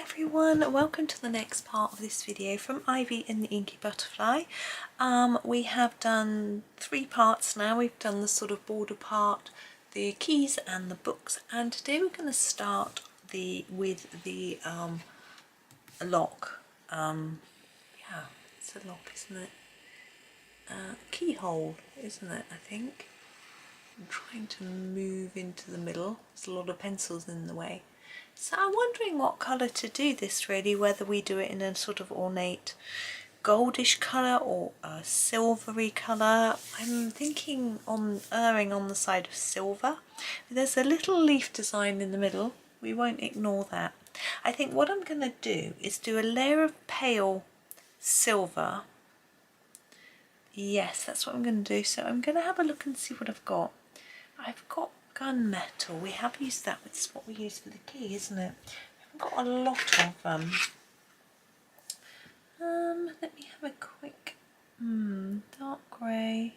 everyone, welcome to the next part of this video from Ivy and the Inky Butterfly. We have done 3 parts now. We've done the sort of border part, the keys and the books, and today we're going to start with the lock. Yeah, it's a lock, isn't it? Keyhole, isn't it, I think. I'm trying to move into the middle. There's a lot of pencils in the way. So I'm wondering what colour to do this really, whether we do it in a sort of ornate goldish colour or a silvery colour. I'm thinking on erring on the side of silver. There's a little leaf design in the middle. We won't ignore that. I think what I'm going to do is do a layer of pale silver. Yes, that's what I'm going to do. So I'm going to have a look and see what I've got. I've got gunmetal. We have used that. It's what we use for the key, isn't it? We haven't got a lot of let me have a quick dark grey.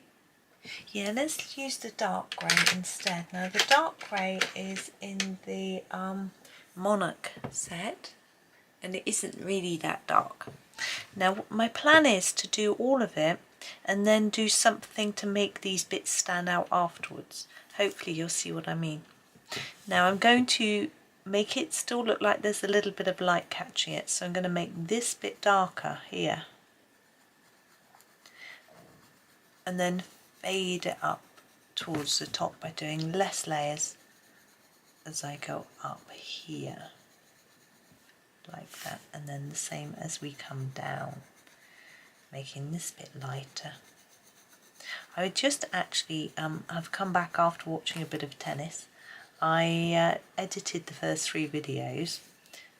Yeah, let's use the dark grey instead. Now the dark grey is in the Monarch set, and it isn't really that dark. Now my plan is to do all of it and then do something to make these bits stand out afterwards. Hopefully you'll see what I mean. Now I'm going to make it still look like there's a little bit of light catching it, so I'm going to make this bit darker here and then fade it up towards the top by doing less layers as I go up here, like that, and then the same as we come down, making this bit lighter. I would just actually have come back after watching a bit of tennis. I edited the first 3 videos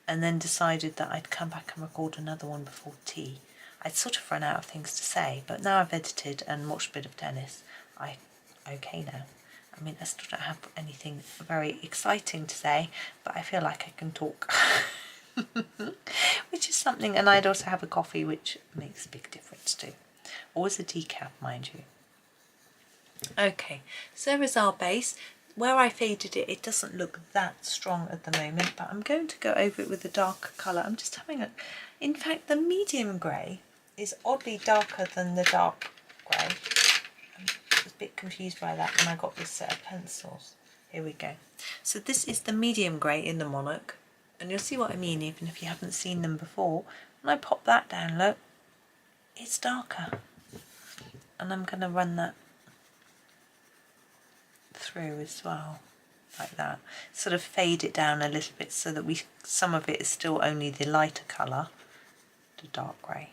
and then decided that I'd come back and record another one before tea. I'd sort of run out of things to say, but now I've edited and watched a bit of tennis, I'm okay now. I mean, I still don't have anything very exciting to say, but I feel like I can talk. Which is something, and I'd also have a coffee, which makes a big difference too. Always a decaf, mind you. Okay, so there is our base. Where I faded it, it doesn't look that strong at the moment, but I'm going to go over it with a darker colour. I'm just having a... In fact, the medium grey is oddly darker than the dark grey. I was a bit confused by that when I got this set of pencils. Here we go. So this is the medium grey in the Monarch, and you'll see what I mean even if you haven't seen them before. When I pop that down, look, it's darker. And I'm going to run that through as well, like that. Sort of fade it down a little bit so that some of it is still only the lighter colour, the dark grey.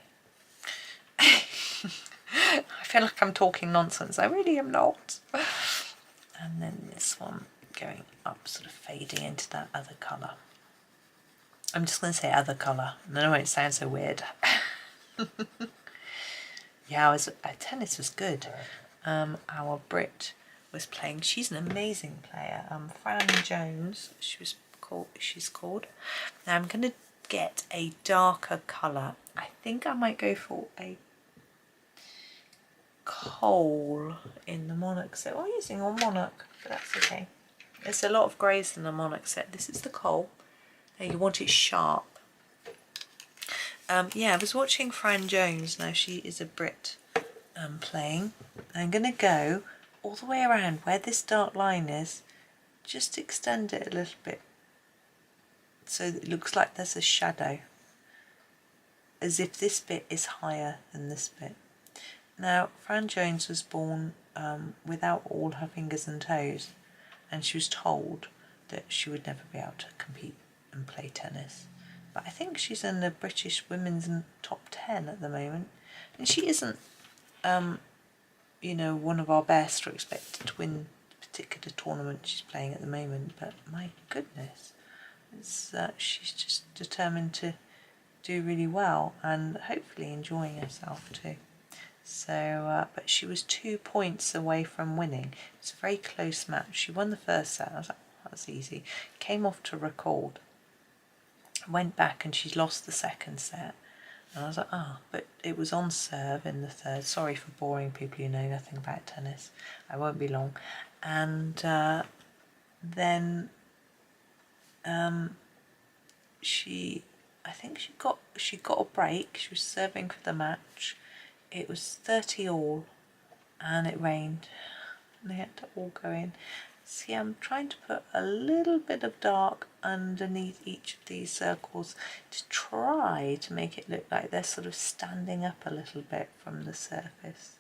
I feel like I'm talking nonsense. I really am not. And then this one going up, sort of fading into that other colour. I'm just going to say other colour, and I know it sounds so weird. Yeah, tennis was good. Our Brit was playing. She's an amazing player. Fran Jones, she's called. Now I'm going to get a darker colour. I think I might go for a coal in the Monarch set. We're using all Monarch, but that's okay. There's a lot of greys in the Monarch set. This is the coal. Now you want it sharp. Yeah, I was watching Fran Jones. Now she is a Brit playing. I'm going to go all the way around where this dark line is, just extend it a little bit so that it looks like there's a shadow, as if this bit is higher than this bit. Now Fran Jones was born without all her fingers and toes, and she was told that she would never be able to compete and play tennis, but I think she's in the British women's top 10 at the moment, and she isn't you know, one of our best or expected to win the particular tournament she's playing at the moment, but my goodness, she's just determined to do really well and hopefully enjoying herself too. So, but she was 2 points away from winning. It's a very close match. She won the first set. I was like, oh, that's easy. Came off to record, went back, and she lost the second set. And I was like, oh, but it was on serve in the third. Sorry for boring people who know nothing about tennis. I won't be long. And then she I think she got a break. She was serving for the match. It was 30 all and it rained and they had to all go in. See, I'm trying to put a little bit of dark underneath each of these circles to try to make it look like they're sort of standing up a little bit from the surface.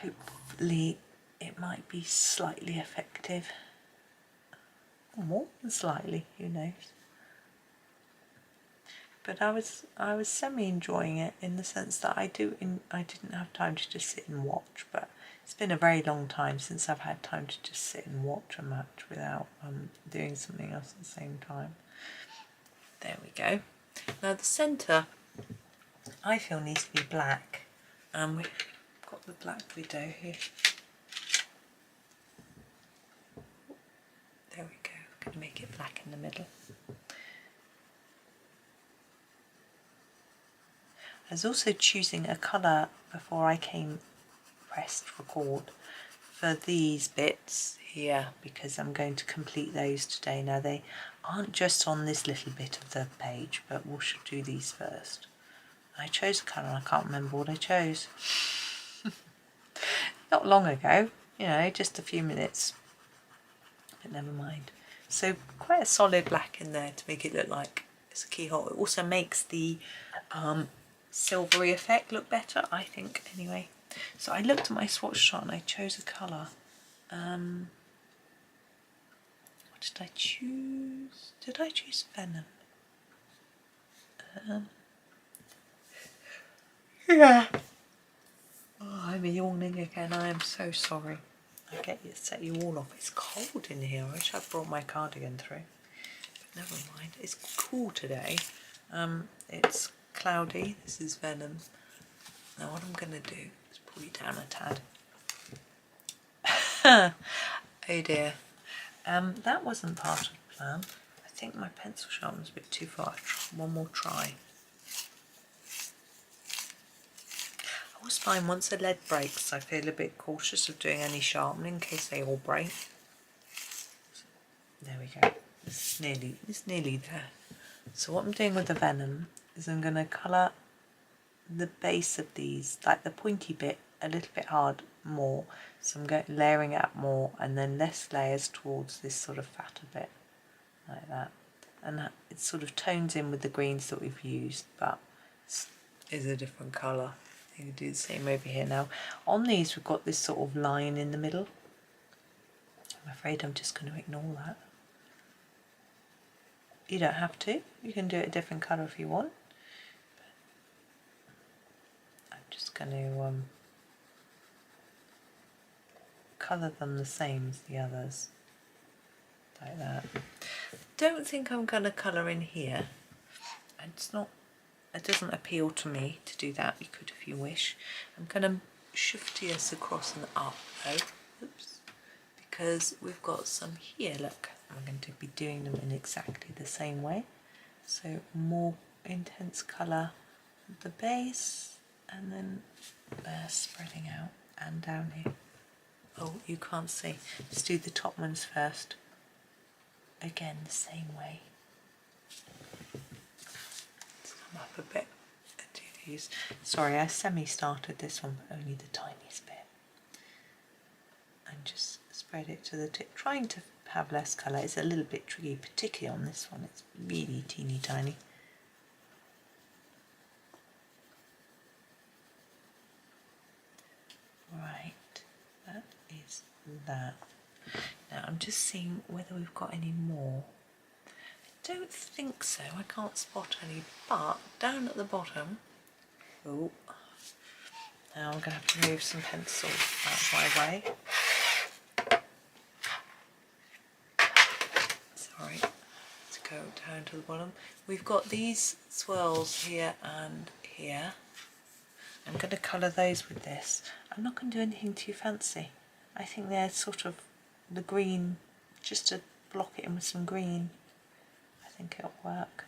Hopefully it might be slightly effective. Or more than slightly, who knows. But I was semi enjoying it in the sense that I didn't have time to just sit and watch, but it's been a very long time since I've had time to just sit and watch a match without doing something else at the same time. There we go. Now the centre I feel needs to be black. We've got the black widow here. There we go. I'm going to make it black in the middle. I was also choosing a colour before I pressed record for these bits here because I'm going to complete those today. Now they aren't just on this little bit of the page, but we should do these first. I chose a colour and I can't remember what I chose. Not long ago, you know, just a few minutes, but never mind. So quite a solid black in there to make it look like it's a keyhole. It also makes the silvery effect look better, I think, anyway. So I looked at my swatch chart and I chose a colour. What did I choose? Did I choose venom? Yeah. Oh, I'm yawning again. I am so sorry. I set you all off. It's cold in here. I wish I'd brought my cardigan through. But never mind. It's cool today. It's cloudy. This is venom. Now what I'm going to do is pull you down a tad. Oh dear. That wasn't part of the plan. I think my pencil sharpen's a bit too far. One more try. I always find once a lead breaks, I feel a bit cautious of doing any sharpening in case they all break. There we go. It's nearly there. So what I'm doing with the venom is I'm going to colour the base of these, like the pointy bit, a little bit hard more. So I'm layering it up more and then less layers towards this sort of fatter bit, like that. And it sort of tones in with the greens that we've used, but is a different colour. You can do the same over here now. On these we've got this sort of line in the middle. I'm afraid I'm just going to ignore that. You don't have to. You can do it a different colour if you want. But I'm just going to colour them the same as the others. Like that. Don't think I'm going to colour in here. It's not. It doesn't appeal to me to do that. You could if you wish. I'm going to shift this across and up though. Oops. Because we've got some here. Look, I'm going to be doing them in exactly the same way. So more intense colour at the base and then spreading out and down here. Oh, you can't see. Let's do the top ones first. Again, the same way. Come up a bit and do these. Sorry, I semi-started this one, but only the tiniest bit. And just spread it to the tip. Trying to have less colour is a little bit tricky, particularly on this one. It's really teeny tiny. Right, that is that. Now I'm just seeing whether we've got any more. I don't think so, I can't spot any, but down at the bottom, oh, now I'm going to have to move some pencils out of my way. Sorry, let's go down to the bottom. We've got these swirls here and here. I'm going to colour those with this. I'm not going to do anything too fancy. I think they're sort of the green, just to block it in with some green. I think it'll work.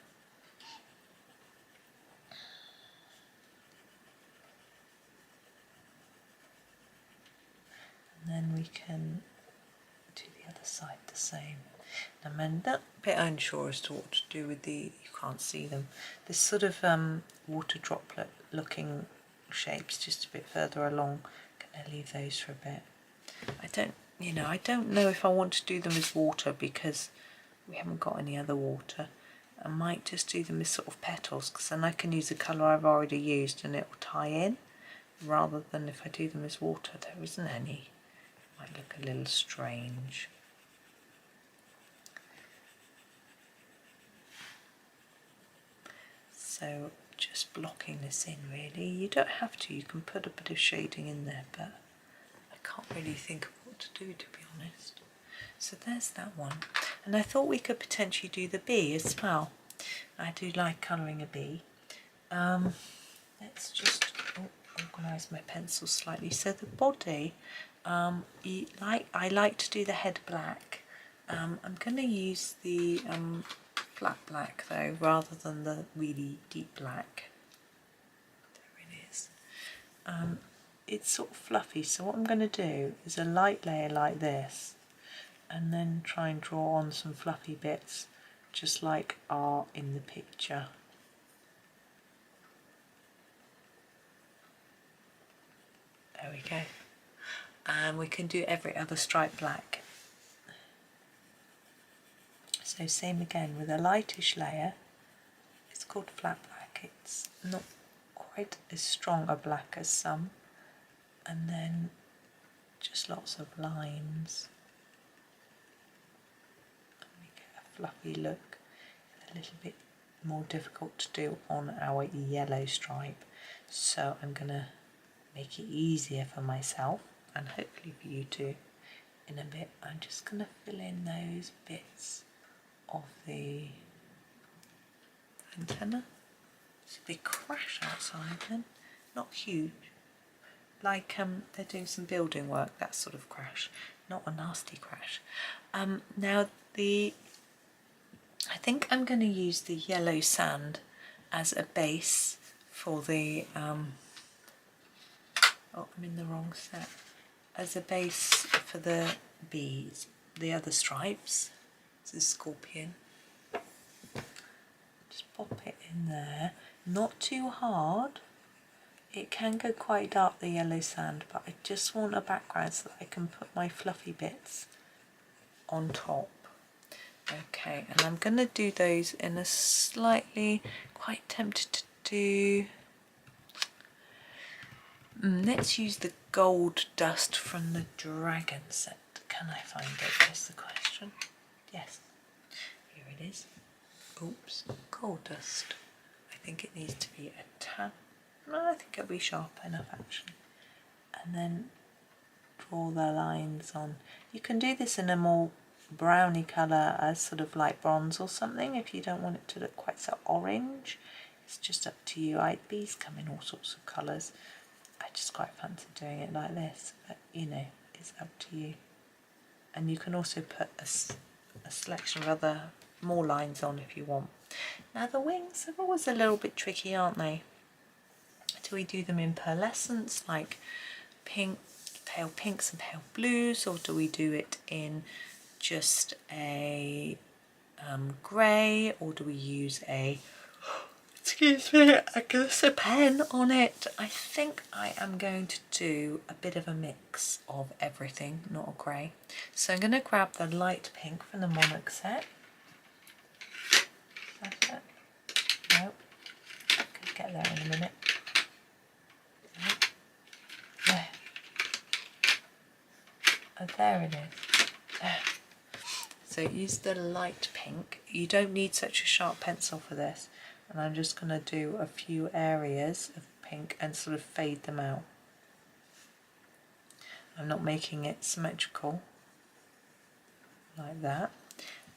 And then we can do the other side the same. I'm a bit unsure as to what to do with the, you can't see them, this sort of water droplet looking shapes just a bit further along. I'm gonna leave those for a bit. I don't know if I want to do them as water because we haven't got any other water. I might just do them as sort of petals because then I can use the colour I've already used and it will tie in, rather than if I do them as water there isn't any. It might look a little strange. So just blocking this in really. You don't have to, you can put a bit of shading in there, but I can't really think of what to do, to be honest. So there's that one. And I thought we could potentially do the bee as well. I do like colouring a bee. Let's just organise my pencil slightly. So the body, I like to do the head black. I'm going to use the flat black though, rather than the really deep black. There it is. It's sort of fluffy, so what I'm going to do is a light layer like this, and then try and draw on some fluffy bits, just like are in the picture. There we go. And we can do every other stripe black. So same again with a lightish layer. It's called flat black. It's not quite as strong a black as some. And then just lots of lines. And we get a fluffy look. A little bit more difficult to do on our yellow stripe. So I'm going to make it easier for myself and hopefully for you too in a bit. I'm just going to fill in those bits of the antenna. It's a big crash outside then, not huge, like they're doing some building work, that sort of crash, not a nasty crash. Now I think I'm going to use the yellow sand as a base for the oh, I'm in the wrong set, as a base for the bees, the other stripes. It's a scorpion. Just pop it in there, not too hard. It can go quite dark, the yellow sand, but I just want a background so that I can put my fluffy bits on top. Okay, and I'm going to do those in a slightly, quite tempted to do, let's use the gold dust from the dragon set. Can I find it, is the question. Yes, here it is. Oops, gold dust. I think it needs to be a tad, no, I think it'll be sharp enough actually. And then draw the lines on. You can do this in a more browny colour as sort of light bronze or something if you don't want it to look quite so orange. It's just up to you. Bees come in all sorts of colours. I just quite fancy doing it like this, but you know, it's up to you. And you can also put a selection of other more lines on if you want. Now the wings are always a little bit tricky, aren't they? Do we do them in pearlescence, like pink, pale pinks and pale blues, or do we do it in just a grey, or do we use a, excuse me, a glitter pen on it? I think I am going to do a bit of a mix of everything, not a grey. So I'm going to grab the light pink from the Monarch set. That's it. Nope. I could get there in a minute. Nope. There. Oh, there it is. There. So use the light pink. You don't need such a sharp pencil for this. And I'm just going to do a few areas of pink and sort of fade them out. I'm not making it symmetrical like that.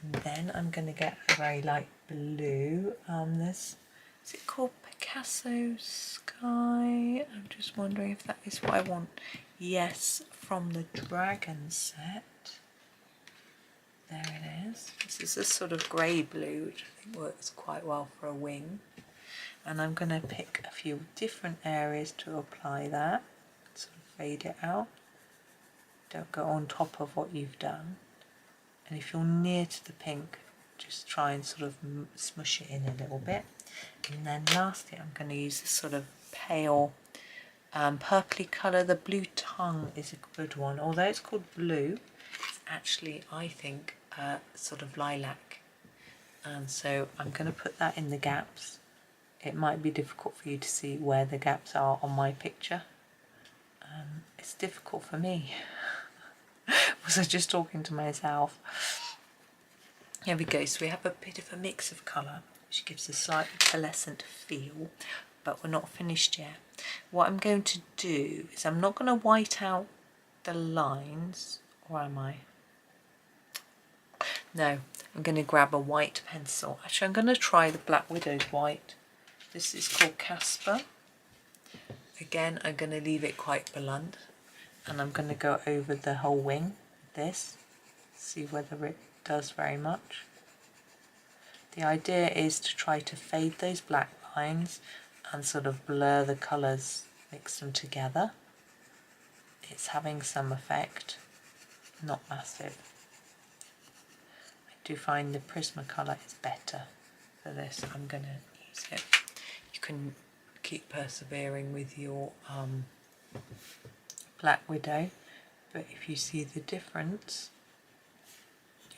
And then I'm going to get a very light blue. This, is it called Picasso Sky? I'm just wondering if that is what I want. Yes, from the dragon set. There it is. This is a sort of grey blue, which I think works quite well for a wing. And I'm going to pick a few different areas to apply that. Sort of fade it out. Don't go on top of what you've done. and if you're near to the pink, just try and sort of smush it in a little bit. And then lastly, I'm going to use this sort of pale purpley colour. The blue tongue is a good one, although it's called blue, it's actually, I think, sort of lilac. And so I'm going to put that in the gaps. It might be difficult for you to see where the gaps are on my picture. It's difficult for me. Was I just talking to myself? Here we go. So we have a bit of a mix of colour, which gives a slightly pearlescent feel, but we're not finished yet. What I'm going to do is I'm not going to white out the lines, or am I? No, I'm going to grab a white pencil. Actually, I'm going to try the Black Widow's white. This is called Casper. Again, I'm going to leave it quite blunt, and I'm going to go over the whole wing with this, see whether it does very much. The idea is to try to fade those black lines and sort of blur the colours, mix them together. It's having some effect, not massive. I do find the Prismacolor is better for this. I'm going to use it. You can keep persevering with your Black Widow, but if you see the difference,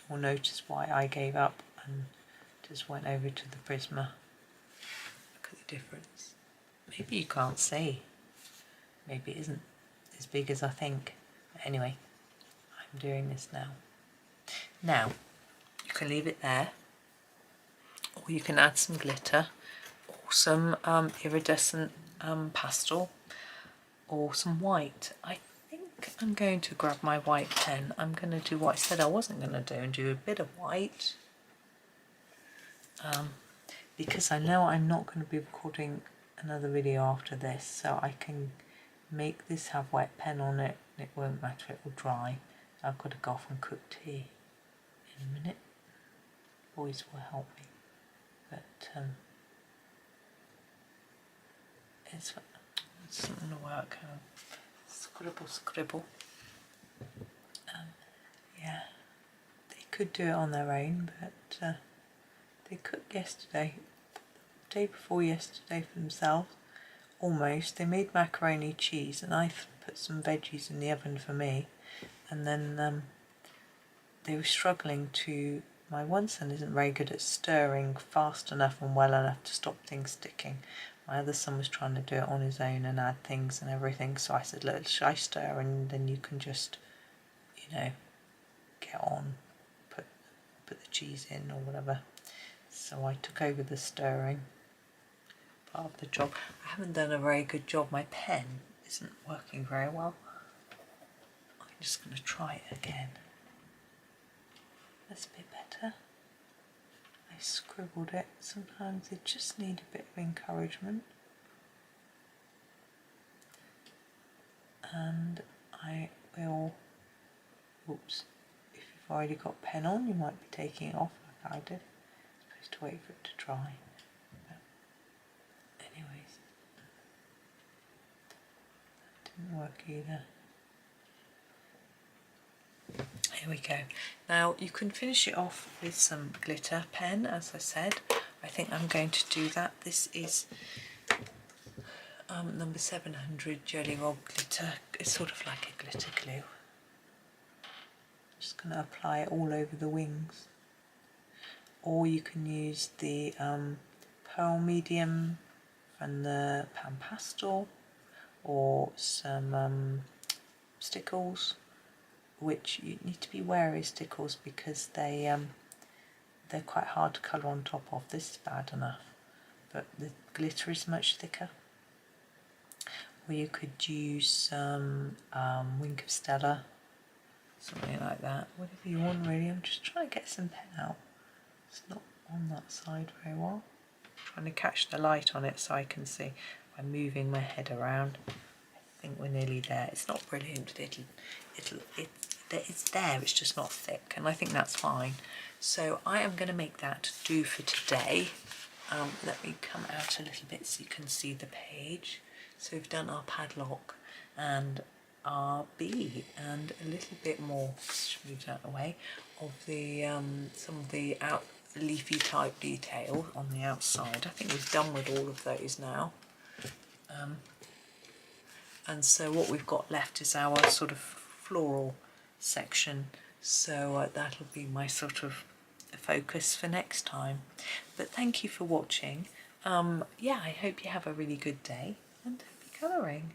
you'll notice why I gave up and just went over to the Prisma. Look at the difference. Maybe you can't see. Maybe it isn't as big as I think. But anyway, I'm doing this now. Now, you can leave it there, or you can add some glitter, or some iridescent pastel, or some white. I think I'm going to grab my white pen. I'm going to do what I said I wasn't going to do, and do a bit of white. Because I know I'm not going to be recording another video after this, so I can make this have wet pen on it, and it won't matter, it will dry. I've got to go off and cook tea in a minute. Boys will help me, but it's not going to work. Scribble. Yeah, they could do it on their own, but they cooked yesterday, the day before yesterday for themselves, almost. They made macaroni cheese, and I put some veggies in the oven for me, and then they were struggling to, my one son isn't very good at stirring fast enough and well enough to stop things sticking. My other son was trying to do it on his own and add things and everything, so I said, look, shall I stir, and then you can just, you know, get on, put the cheese in or whatever. So I took over the stirring part of the job. I haven't done a very good job. My pen isn't working very well. I'm just going to try it again. That's a bit better. I scribbled it. Sometimes they just need a bit of encouragement. And I will, oops, if you've already got pen on, you might be taking it off like I did. Supposed to wait for it to dry. But anyways, that didn't work either. Here we go. Now you can finish it off with some glitter pen, as I said. I think I'm going to do that. This is number 700 Gellyroll glitter. It's sort of like a glitter glue. Just going to apply it all over the wings. Or you can use the pearl medium from the Pan Pastel, or some stickles, which you need to be wary of stickles because they're quite hard to colour on top of. This is bad enough, but the glitter is much thicker. Or you could use some Wink of Stella, something like that, whatever you want really. I'm just trying to get some pen out. It's not on that side very well. I'm trying to catch the light on it so I can see by moving my head around. I think we're nearly there. It's not brilliant, but it's there, it's just not thick, and I think that's fine. So I am going to make that do for today. Let me come out a little bit so you can see the page. So we've done our padlock, and BRB and a little bit more, just move that away, of the some of the leafy type detail on the outside. I think we've done with all of those now. And so what we've got left is our sort of floral section, so that'll be my sort of focus for next time. But thank you for watching. Yeah, I hope you have a really good day and happy colouring.